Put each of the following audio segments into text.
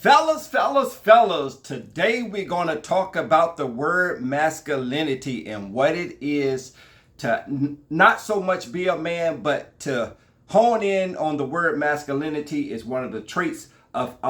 Fellas, today we're going to talk about the word masculinity and what it is to not so much be a man, but to hone in on the word masculinity is one of the traits of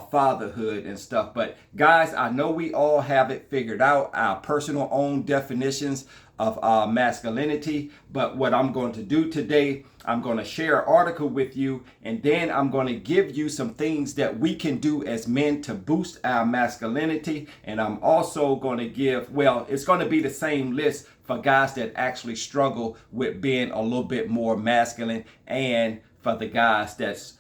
fatherhood and stuff. But guys, I know we all have it figured out, our personal own definitions of masculinity. But what I'm going to do today, I'm going to share an article with you, and then I'm going to give you some things that we can do as men to boost our masculinity. And I'm also going to give, well, it's going to be the same list for guys that actually struggle with being a little bit more masculine, and for the guys that's,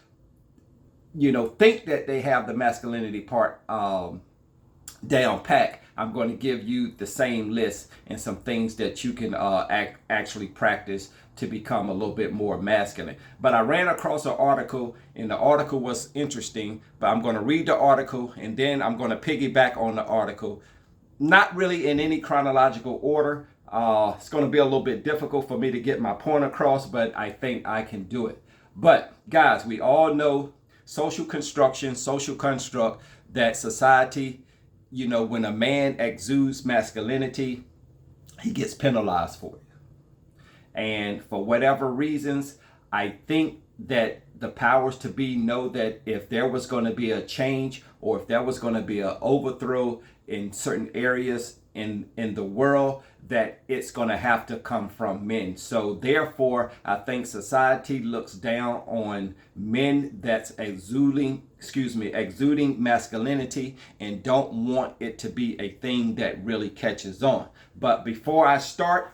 think that they have the masculinity part down pat. I'm going to give you the same list and some things that you can actually practice to become a little bit more masculine. But I ran across an article, and the article was interesting, but I'm going to read the article and then I'm going to piggyback on the article, not really in any chronological order. It's going to be a little bit difficult for me to get my point across, but I think I can do it. But guys, we all know social construct that society, when a man exudes masculinity, he gets penalized for it. And for whatever reasons, I think that the powers to be know that if there was going to be a change, or if there was going to be an overthrow in certain areas in the world, that it's going to have to come from men. So therefore, I think society looks down on men that's exuding masculinity, and don't want it to be a thing that really catches on. But before I start,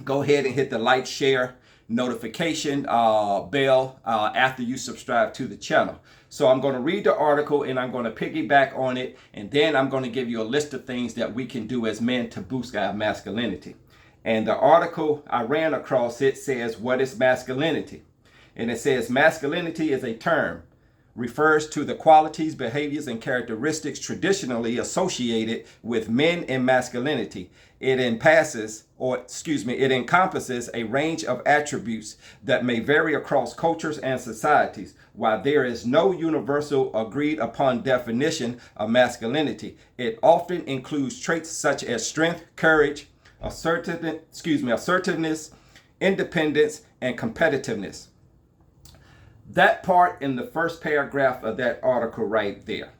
go ahead and hit the like, share, notification bell after you subscribe to the channel. So I'm going to read the article and I'm going to piggyback on it, and then I'm going to give you a list of things that we can do as men to boost our masculinity. And the article I ran across, it says, what is masculinity? And it says, masculinity is a term, refers to the qualities, behaviors, and characteristics traditionally associated with men and masculinity. It encompasses a range of attributes that may vary across cultures and societies. While there is no universal agreed upon definition of masculinity, it often includes traits such as strength, courage, assertiveness, independence, and competitiveness. That part in the first paragraph of that article right there,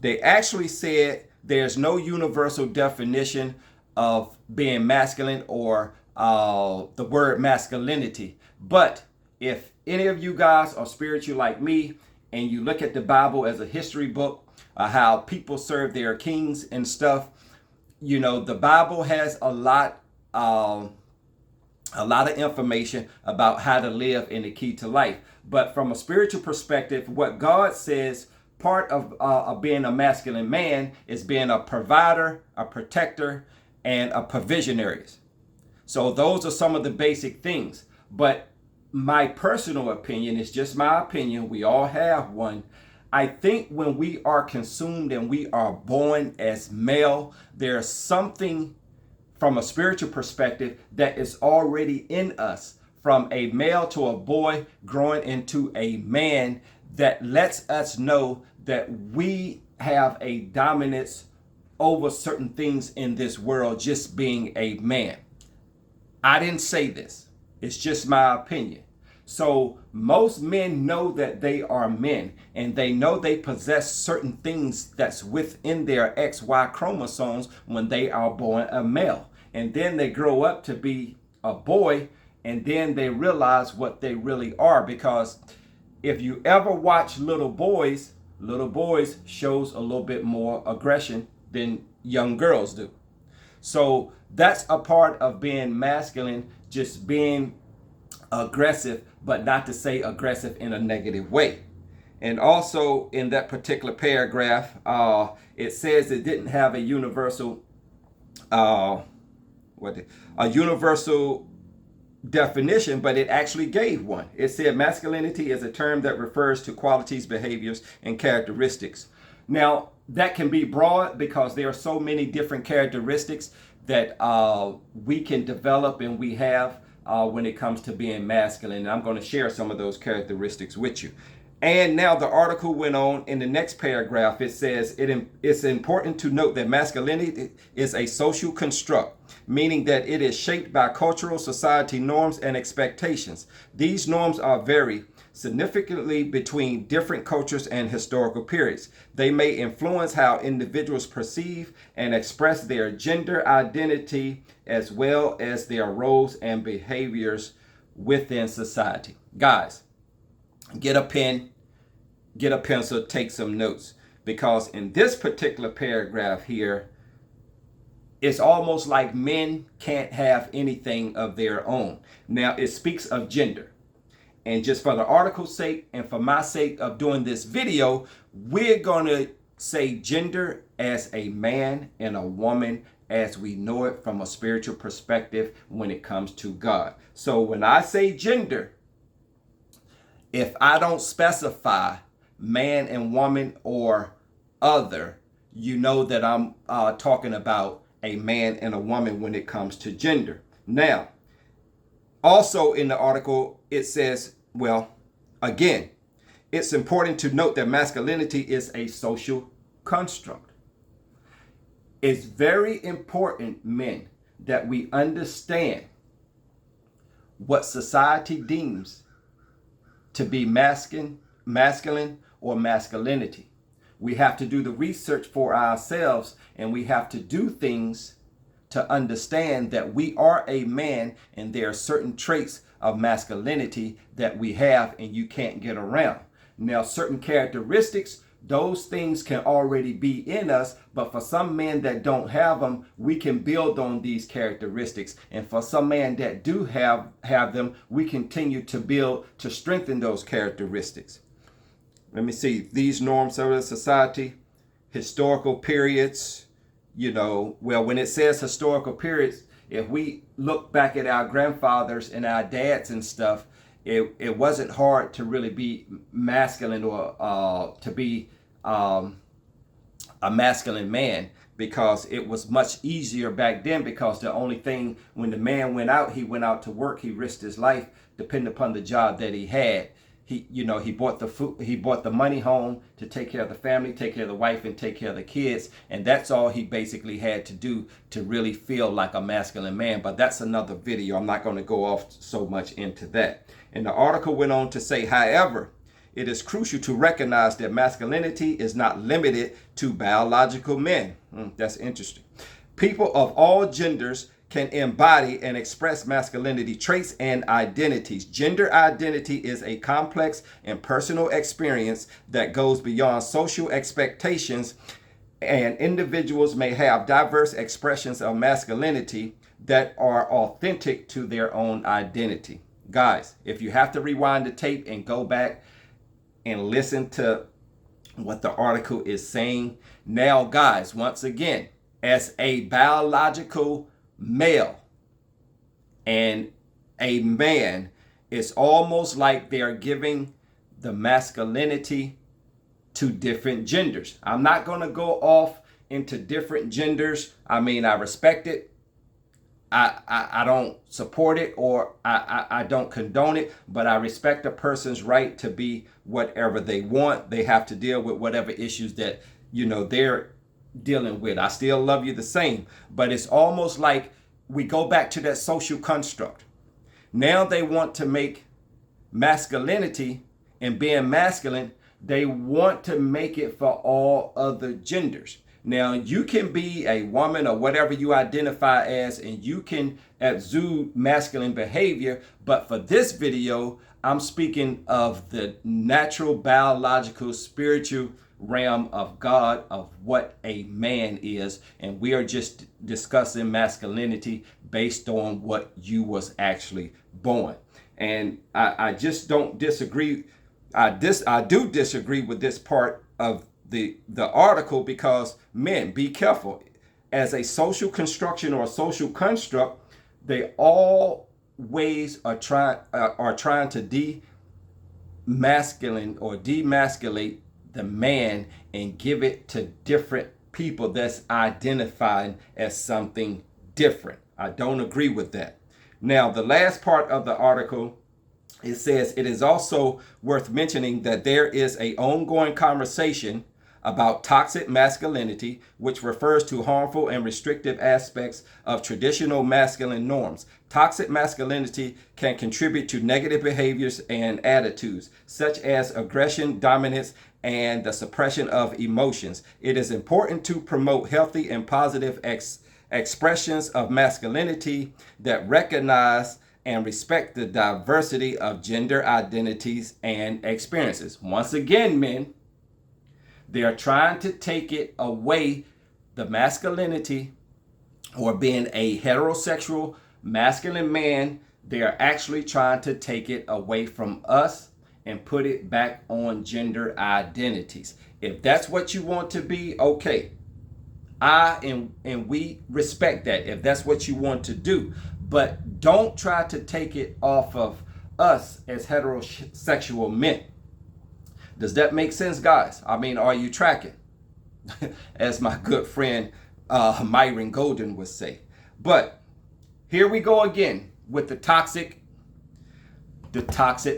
they actually said there's no universal definition of being masculine, or the word masculinity. But if any of you guys are spiritual like me, and you look at the Bible as a history book, how people serve their kings and stuff, the Bible has a lot of information about how to live in the key to life. But from a spiritual perspective, what God says, part of being a masculine man is being a provider, a protector, and a provisionary. So those are some of the basic things. But my personal opinion, is just my opinion, we all have one. I think when we are consumed and we are born as male, there's something from a spiritual perspective that is already in us, from a male to a boy growing into a man, that lets us know that we have a dominance over certain things in this world, just being a man. I didn't say this. It's just my opinion. So most men know that they are men, and they know they possess certain things that's within their XY chromosomes when they are born a male. And then they grow up to be a boy, and then they realize what they really are. Because if you ever watch little boys shows a little bit more aggression than young girls do. So that's a part of being masculine, just being aggressive, but not to say aggressive in a negative way. And also in that particular paragraph, it says it didn't have a universal definition, but it actually gave one. It said masculinity is a term that refers to qualities, behaviors, and characteristics. Now, that can be broad because there are so many different characteristics that we can develop and we have when it comes to being masculine. And I'm going to share some of those characteristics with you. And now the article went on in the next paragraph. It says it's important to note that masculinity is a social construct, meaning that it is shaped by cultural society norms and expectations. These norms are vary significantly between different cultures and historical periods. They may influence how individuals perceive and express their gender identity as well as their roles and behaviors within society. Guys, get a pen, get a pencil, take some notes, because in this particular paragraph here, it's almost like men can't have anything of their own. Now, it speaks of gender. And just for the article's sake and for my sake of doing this video, we're going to say gender as a man and a woman as we know it from a spiritual perspective when it comes to God. So when I say gender, if I don't specify man and woman or other, you know that I'm talking about a man and a woman when it comes to gender. Now, also in the article, it says, well, again, it's important to note that masculinity is a social construct. It's very important, men, that we understand what society deems to be masculine or masculinity. We have to do the research for ourselves, and we have to do things to understand that we are a man and there are certain traits of masculinity that we have and you can't get around. Now, certain characteristics, those things can already be in us, but for some men that don't have them, we can build on these characteristics. And for some men that do have them, we continue to build to strengthen those characteristics. Let me see, these norms of the society, historical periods, well, when it says historical periods, if we look back at our grandfathers and our dads and stuff, it wasn't hard to really be masculine or to be a masculine man, because it was much easier back then, because the only thing, when the man went out, he went out to work, he risked his life depending upon the job that he had. He bought the food, he bought the money home to take care of the family, take care of the wife, and take care of the kids. And that's all he basically had to do to really feel like a masculine man. But that's another video. I'm not going to go off so much into that. And the article went on to say, however, it is crucial to recognize that masculinity is not limited to biological men. That's interesting. People of all genders can embody and express masculinity traits and identities. Gender identity is a complex and personal experience that goes beyond social expectations, and individuals may have diverse expressions of masculinity that are authentic to their own identity. Guys, if you have to rewind the tape and go back and listen to what the article is saying. Now, guys, once again, as a biological male and a man, it's almost like they're giving the masculinity to different genders. I'm not going to go off into different genders. I mean, I respect it. I don't support it, or I don't condone it, but I respect a person's right to be whatever they want. They have to deal with whatever issues that, they're dealing with. I still love you the same, but it's almost like we go back to that social construct. Now they want to make masculinity and being masculine, they want to make it for all other genders. Now, you can be a woman or whatever you identify as, and you can exude masculine behavior. But for this video, I'm speaking of the natural, biological, spiritual realm of God, of what a man is. And we are just discussing masculinity based on what you was actually born. And I just don't disagree. I do disagree with this part of the article, because men, be careful. As a social construction or a social construct, they always are trying to demasculine or demasculate the man and give it to different people that's identified as something different. I don't agree with that. Now, the last part of the article It says it is also worth mentioning that there is an ongoing conversation about toxic masculinity, which refers to harmful and restrictive aspects of traditional masculine norms. Toxic masculinity can contribute to negative behaviors and attitudes, such as aggression, dominance, and the suppression of emotions. It is important to promote healthy and positive expressions of masculinity that recognize and respect the diversity of gender identities and experiences. Once again, men, they are trying to take it away, the masculinity, or being a heterosexual masculine man. They are actually trying to take it away from us and put it back on gender identities. If that's what you want to be, okay. And we respect that if that's what you want to do. But don't try to take it off of us as heterosexual men. Does that make sense, guys? I mean, are you tracking? As my good friend Myron Golden would say. But here we go again with the toxic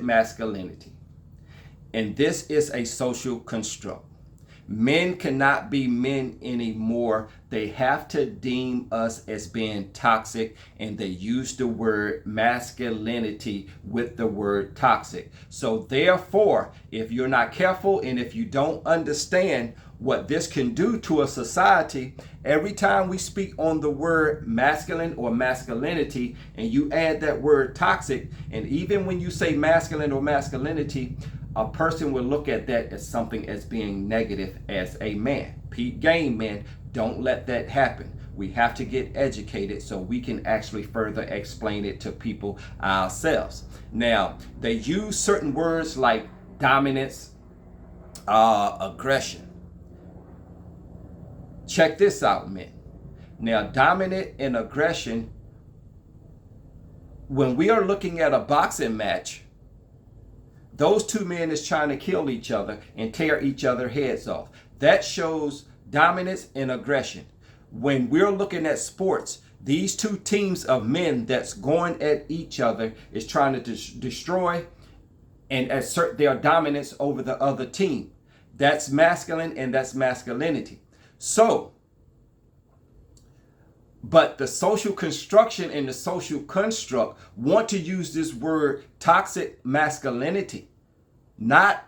masculinity. And this is a social construct. Men cannot be men anymore. They have to deem us as being toxic, and they use the word masculinity with the word toxic. So therefore, if you're not careful and if you don't understand what this can do to a society, every time we speak on the word masculine or masculinity and you add that word toxic, and even when you say masculine or masculinity, a person will look at that as something as being negative as a man. Peep game, man. Don't let that happen. We have to get educated so we can actually further explain it to people ourselves. Now, they use certain words like dominance, aggression. Check this out, men. Now, dominant and aggression, when we are looking at a boxing match, those two men is trying to kill each other and tear each other's heads off. That shows dominance and aggression. When we're looking at sports, these two teams of men that's going at each other is trying to destroy and assert their dominance over the other team. That's masculine and that's masculinity. So, but the social construction and the social construct want to use this word toxic masculinity, not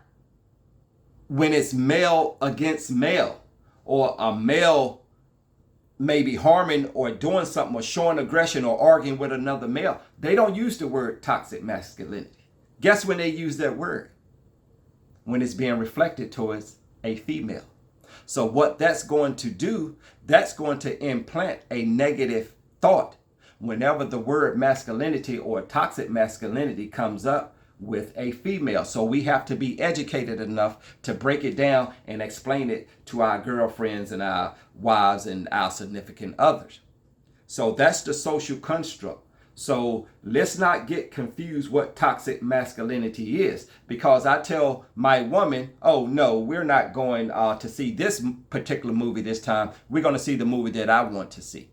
when it's male against male, or a male maybe harming or doing something or showing aggression or arguing with another male. They don't use the word toxic masculinity. Guess when they use that word? When it's being reflected towards a female. So what that's going to do, that's going to implant a negative thought whenever the word masculinity or toxic masculinity comes up with a female. So we have to be educated enough to break it down and explain it to our girlfriends and our wives and our significant others. So that's the social construct. So let's not get confused what toxic masculinity is, because I tell my woman, oh no, we're not going to see this particular movie this time. We're going to see the movie that I want to see.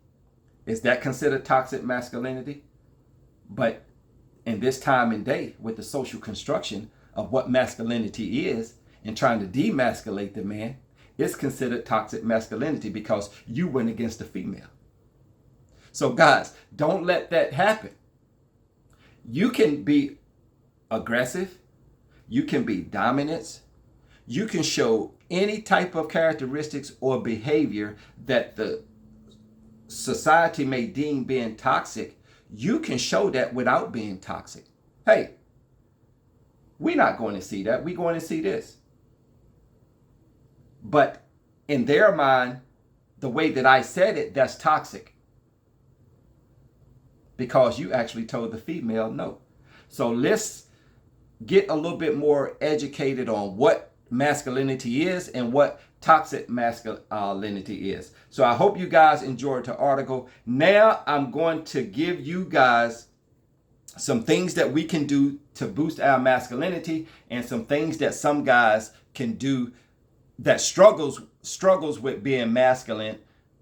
Is that considered toxic masculinity? But in this time and day, with the social construction of what masculinity is and trying to demasculate the man, it's considered toxic masculinity because you went against the female. So guys, don't let that happen. You can be aggressive. You can be dominant. You can show any type of characteristics or behavior that the society may deem being toxic. You can show that without being toxic. Hey, we're not going to see that. We're going to see this. But in their mind, the way that I said it, that's toxic. Because you actually told the female no. So let's get a little bit more educated on what masculinity is and what toxic masculinity is. So I hope you guys enjoyed the article. Now I'm going to give you guys some things that we can do to boost our masculinity and some things that some guys can do that struggles with being masculine.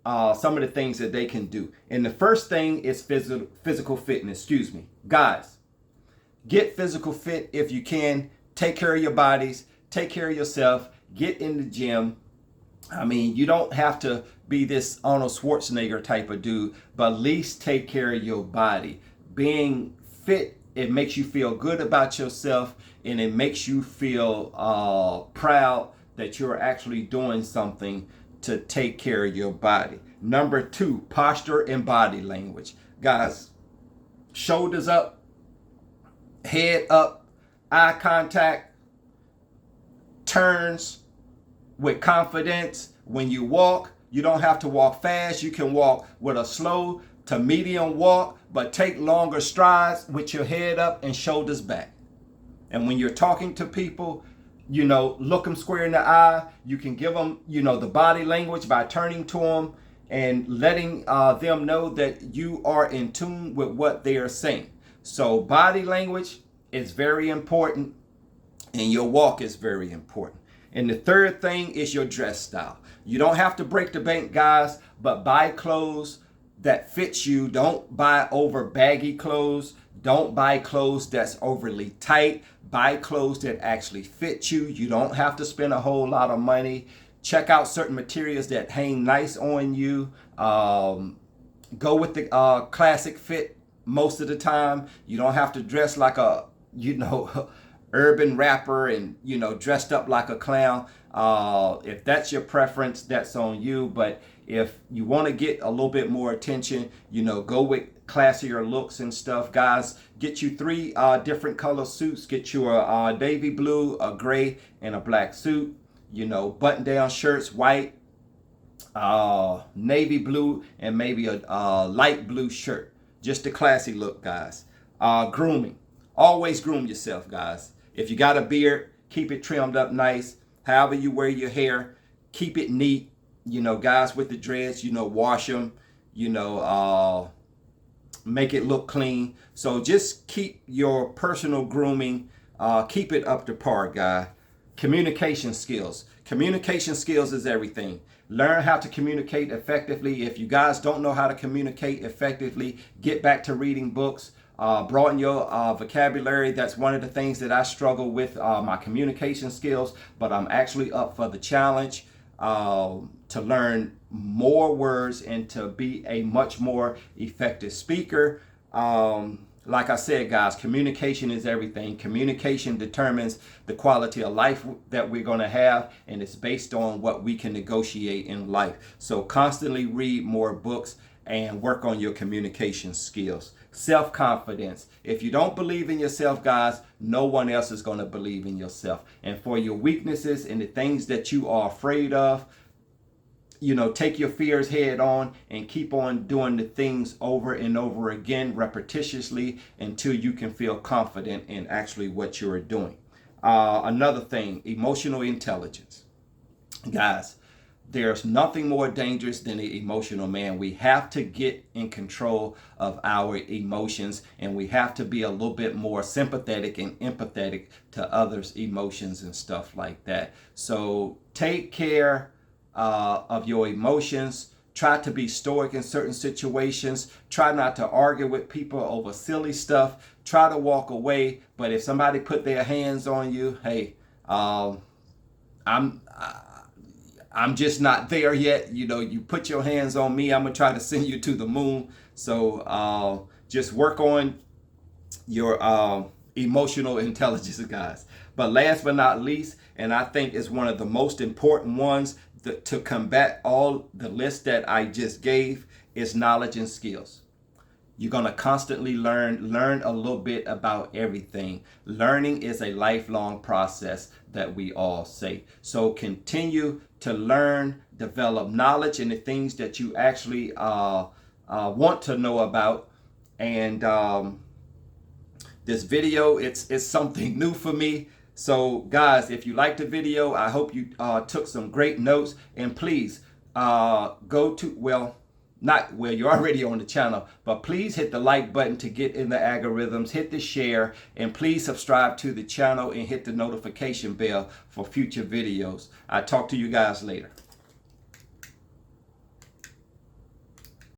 Some of the things that they can do. And the first thing is physical fitness. Guys, Get physical fit if you can. Take care of your bodies. Take care of yourself. Get in the gym. I mean, you don't have to be this Arnold Schwarzenegger type of dude, but at least take care of your body. Being fit, it makes you feel good about yourself, and it makes you feel proud that you're actually doing something to take care of your body. Number 2, posture and body language. Guys, shoulders up, head up, eye contact, turns with confidence. When you walk, you don't have to walk fast. You can walk with a slow to medium walk, but take longer strides with your head up and shoulders back. And when you're talking to people, look them square in the eye. You can give them, the body language by turning to them and letting them know that you are in tune with what they are saying. So body language is very important, and your walk is very important. And the third thing is your dress style. You don't have to break the bank, guys, but buy clothes that fits you. Don't buy over baggy clothes. Don't buy clothes that's overly tight. Buy clothes that actually fit you. You don't have to spend a whole lot of money. Check out certain materials that hang nice on you. Go with the classic fit most of the time. You don't have to dress like a, urban rapper and, dressed up like a clown. If that's your preference, that's on you. But if you want to get a little bit more attention, go with classier looks and stuff. Guys, get you 3 different color suits. Get you a navy blue, a gray, and a black suit. Button down shirts, white, navy blue, and maybe a light blue shirt. Just a classy look, guys. Grooming. Always groom yourself, guys. If you got a beard, keep it trimmed up nice. However you wear your hair, keep it neat. Guys with the dreads, wash them, make it look clean. So just keep your personal grooming, keep it up to par, guy. Communication skills. Communication skills is everything. Learn how to communicate effectively. If you guys don't know how to communicate effectively, get back to reading books. Broaden your vocabulary. That's one of the things that I struggle with, my communication skills, but I'm actually up for the challenge to learn more words and to be a much more effective speaker. Like I said, guys, communication is everything. Communication determines the quality of life that we're going to have, and it's based on what we can negotiate in life. So constantly read more books and work on your communication skills. Self-confidence. If you don't believe in yourself, guys, no one else is going to believe in yourself. And for your weaknesses and the things that you are afraid of, take your fears head on and keep on doing the things over and over again, repetitiously, until you can feel confident in actually what you're doing. Another thing, emotional intelligence. Guys, there's nothing more dangerous than an emotional man. We have to get in control of our emotions, and we have to be a little bit more sympathetic and empathetic to others' emotions and stuff like that. So take care of your emotions. Try to be stoic in certain situations. Try not to argue with people over silly stuff. Try to walk away. But if somebody put their hands on you, hey, I'm just not there yet. You put your hands on me, I'm gonna try to send you to the moon. So just work on your emotional intelligence, guys. But last but not least, and I think is one of the most important ones to combat all the list that I just gave, is knowledge and skills. You're going to constantly learn a little bit about everything. Learning is a lifelong process that we all say. So continue to learn, develop knowledge in the things that you actually want to know about. And this video, it's something new for me. So guys, if you liked the video, I hope you took some great notes. And please go to, you're already on the channel, but please hit the like button to get in the algorithms, hit the share, and please subscribe to the channel and hit the notification bell for future videos. I'll talk to you guys later.